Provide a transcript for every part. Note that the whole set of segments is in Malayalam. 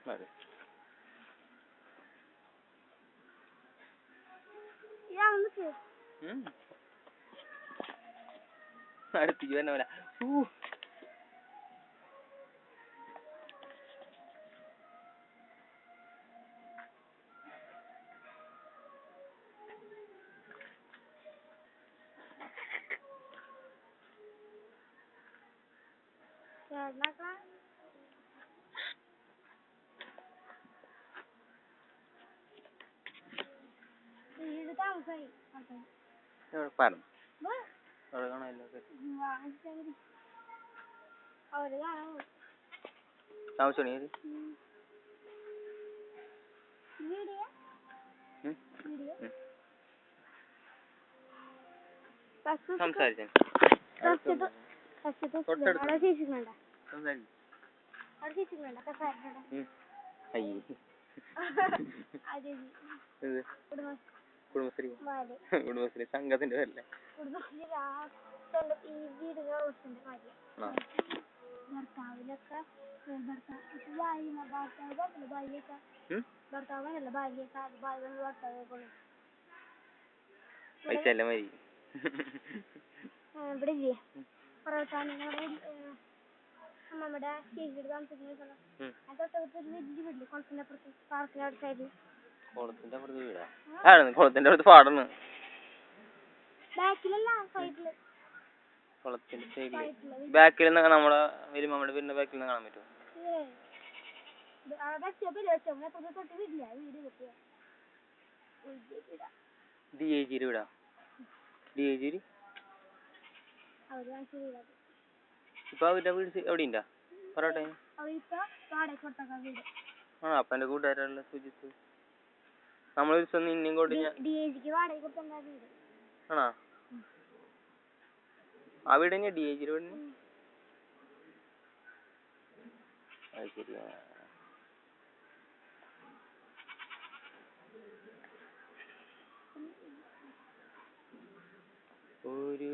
അതെ അടുത്തേക്ക് തന്നെ പോലെ പറഞ്ഞു അവിടെ കാണാമല്ലോ താമസിച്ചോണി സംസാരിച്ചു കുടുംബശ്രീ കുടുംബശ്രീ സംഘത്തിന്റെ പേരല്ലേ പൈസ അല്ല മതി ഇവിടെ ഇല്ലേ അമ്മമ്മയുടെ ചേച്ചിയുടെ താമസിക്കുന്ന കുളത്തിന്റെ അപ്പുറത്ത് പാർക്കിന്റെ അടുത്ത സൈഡിൽ കുളത്തിന്റെ അപ്പുറത്ത് വീടാ കുളത്തിന്റെ അടുത്ത് പാടുന്നു ബാക്കിലല്ല സൈഡില് കുളത്തിന്റെ സൈഡില് ബാക്കിൽ നിന്നൊക്കെ നമ്മളെ വലിയമ്മയുടെ വീടിന്റെ ബാക്കിൽ നിന്ന് കാണാൻ പറ്റുമോ ഡിയേജിയുടെ വീടാ ഡിയേജിയിൽ ഇപ്പൊ അവരുടെ വീട് എവിടെ ഉണ്ടാ പറയട്ടെ ആ അപ്പൊ എന്റെ കൂട്ടുകാരല്ല സുജിത്ത് നമ്മളൊരു ദിവസം നിന്നെയും കൊണ്ട് ആണോ ആ വീട് തന്നെയാ ഡിയേജിയുടെ വീടിന് അത് ശരിയാ ഒരു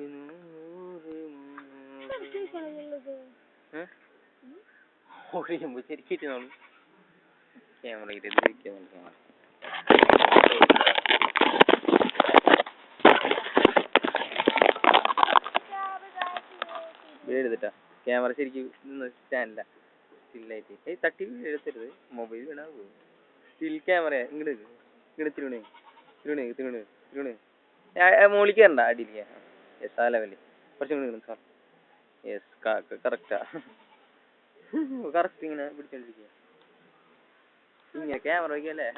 ഒഴിയുമ്പോ ശരിക്കും നമ്മൾ ക്യാമറ എടുത്തിട്ടാ ക്യാമറ ശരിക്കും നിന്ന് സ്റ്റാൻഡില്ല സ്റ്റില്ലായിട്ട് തട്ടി എടുത്തരുത് മൊബൈൽ വീണാ പോകും സ്റ്റിൽ ക്യാമറ ഇങ്ങോട്ട് തിരുണ് മോളിക്ക് കയറണ്ട അടിയിലേക്ക് യെസ് ആ ലെവല് കുറച്ചും കൂടി സാർ യെസ് കറക്റ്റാ കറക്റ്റ് ഇങ്ങനെ പിടിച്ചോണ്ടിരിക്കുക ഇങ്ങനെ ക്യാമറ വയ്ക്കല്ലേ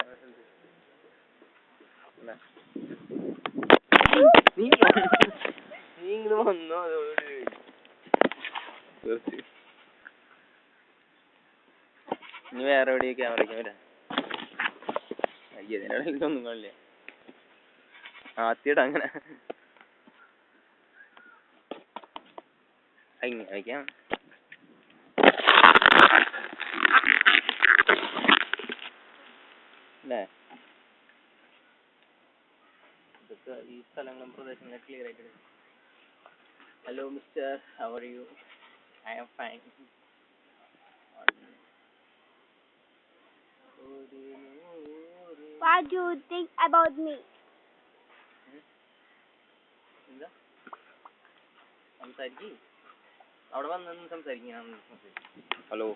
നീ ഇങ്ങനെ വന്നോ അതോട് ഇനി വേറെ എവിടെയും ക്യാമറ വയ്ക്കാൻ വരാ അയ്യതിനിടയിൽ ഒന്നും കാണില്ല ആദ്യമായിട്ട് അങ്ങനെ ഇങ്ങനെ വയ്ക്കാം അല്ലേ ഇതൊക്കെ ഈ സ്ഥലങ്ങളും പ്രദേശങ്ങളും ക്ലിയർ ആയിട്ട് hello mister how are you I am fine What do you think about me? എന്താ സംസാരിക്ക് അവിടെ വന്നു സംസാരിക്കാം hello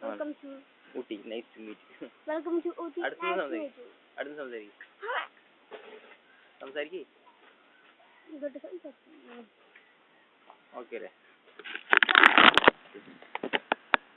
Welcome to Ooty nice to meet Welcome to Ooty. അടുത്ത് സംസാരിക്ക് ഓക്കെ അല്ലേ